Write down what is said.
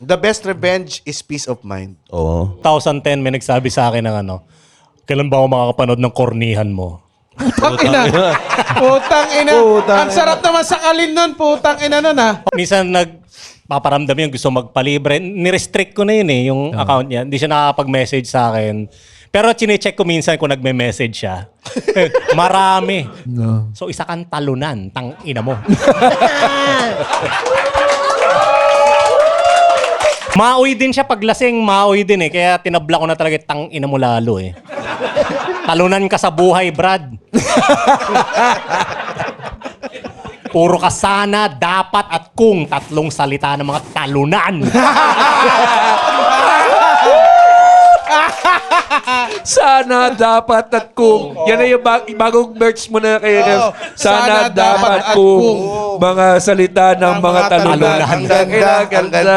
The best revenge is peace of mind. Oo. 2010 may nagsabi sa akin ng ano, kailan ba ako makakapanood ng kornihan mo? Putang ina. Putang ina. Ang sarap naman sa kalin nun. Putang ina nun ha. Minsan nagpaparamdam yun, gusto magpalibre. Nirestrict ko na yun yung account niya. Hindi siya nakakapag-message sa akin. Pero chinecheck ko minsan kung nagme-message siya. Marami. No. So isa kang talunan, tang ina mo. Maoy din siya paglasing, maoy din eh. Kaya tinabla ko na talaga tang ina mo lalo eh. Talunan ka sa buhay, Brad. Puro ka sana, dapat at kung tatlong salita ng mga talunan. Sana, dapat, at kung. Yan na yung bagong merch mo na kayo. Sana, dapat, at kung. Mga salita ng mga talunan. Ang ganda, ang ganda.